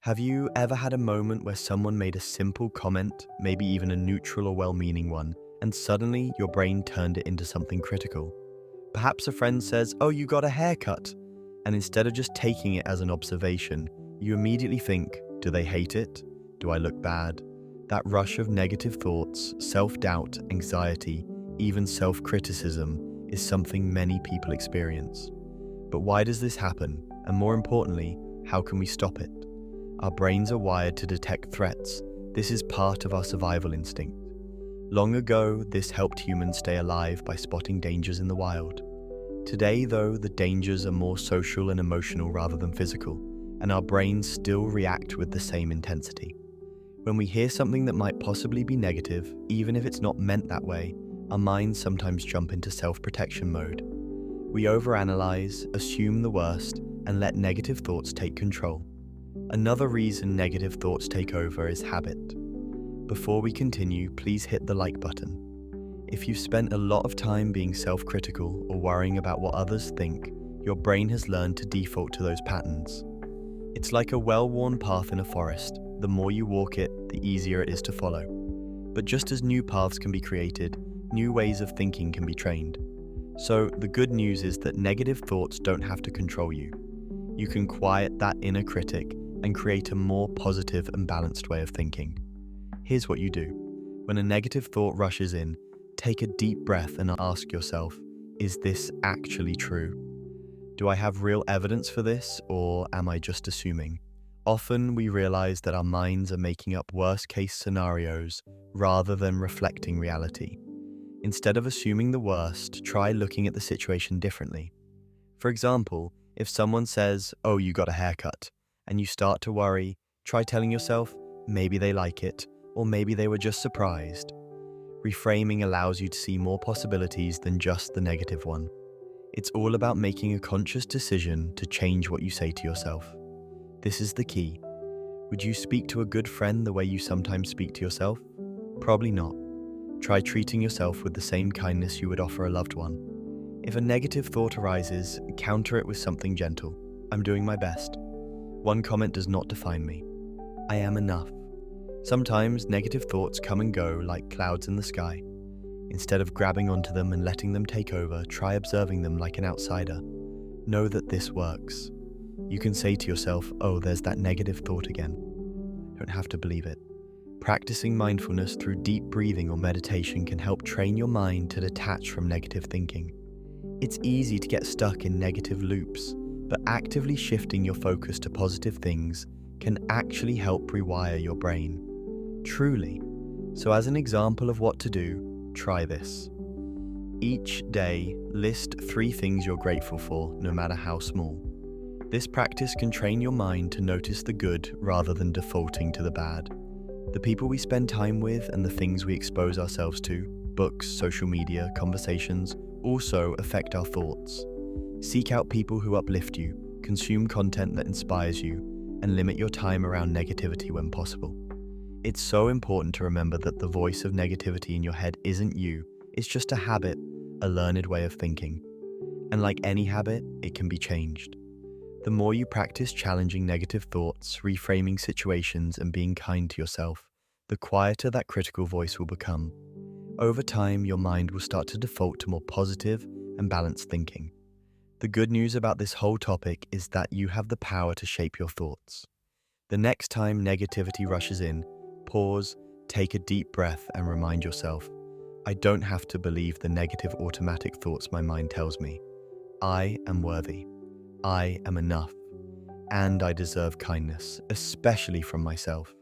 Have you ever had a moment where someone made a simple comment, maybe even a neutral or well-meaning one, and suddenly your brain turned it into something critical? Perhaps a friend says, "Oh, you got a haircut," and instead of just taking it as an observation, you immediately think, do they hate it? Do I look bad? That rush of negative thoughts, self-doubt, anxiety, even self-criticism is something many people experience. But why does this happen? And more importantly, how can we stop it? Our brains are wired to detect threats. This is part of our survival instinct. Long ago, this helped humans stay alive by spotting dangers in the wild. Today, though, the dangers are more social and emotional rather than physical, and our brains still react with the same intensity. When we hear something that might possibly be negative, even if it's not meant that way, our minds sometimes jump into self-protection mode. We overanalyze, assume the worst, and let negative thoughts take control. Another reason negative thoughts take over is habit. Before we continue, please hit the like button. If you've spent a lot of time being self-critical or worrying about what others think, your brain has learned to default to those patterns. It's like a well-worn path in a forest. The more you walk it, the easier it is to follow. But just as new paths can be created, new ways of thinking can be trained. So the good news is that negative thoughts don't have to control you. You can quiet that inner critic and create a more positive and balanced way of thinking. Here's what you do. When a negative thought rushes in, take a deep breath and ask yourself, is this actually true? Do I have real evidence for this, or am I just assuming? Often we realize that our minds are making up worst-case scenarios rather than reflecting reality. Instead of assuming the worst, try looking at the situation differently. For example, if someone says, "Oh, you got a haircut," and you start to worry, try telling yourself, maybe they like it, or maybe they were just surprised. Reframing allows you to see more possibilities than just the negative one. It's all about making a conscious decision to change what you say to yourself. This is the key. Would you speak to a good friend the way you sometimes speak to yourself? Probably not. Try treating yourself with the same kindness you would offer a loved one. If a negative thought arises, counter it with something gentle. I'm doing my best. One comment does not define me. I am enough. Sometimes negative thoughts come and go like clouds in the sky. Instead of grabbing onto them and letting them take over, try observing them like an outsider. Know that this works. You can say to yourself, "Oh, there's that negative thought again." You don't have to believe it. Practicing mindfulness through deep breathing or meditation can help train your mind to detach from negative thinking. It's easy to get stuck in negative loops, but actively shifting your focus to positive things can actually help rewire your brain. Truly. So as an example of what to do, try this. Each day, list 3 things you're grateful for, no matter how small. This practice can train your mind to notice the good rather than defaulting to the bad. The people we spend time with and the things we expose ourselves to, books, social media, conversations, also affect our thoughts. Seek out people who uplift you, consume content that inspires you, and limit your time around negativity when possible. It's so important to remember that the voice of negativity in your head isn't you, it's just a habit, a learned way of thinking. And like any habit, it can be changed. The more you practice challenging negative thoughts, reframing situations, and being kind to yourself, the quieter that critical voice will become. Over time, your mind will start to default to more positive and balanced thinking. The good news about this whole topic is that you have the power to shape your thoughts. The next time negativity rushes in, pause, take a deep breath, and remind yourself, I don't have to believe the negative automatic thoughts my mind tells me. I am worthy. I am enough. And I deserve kindness, especially from myself.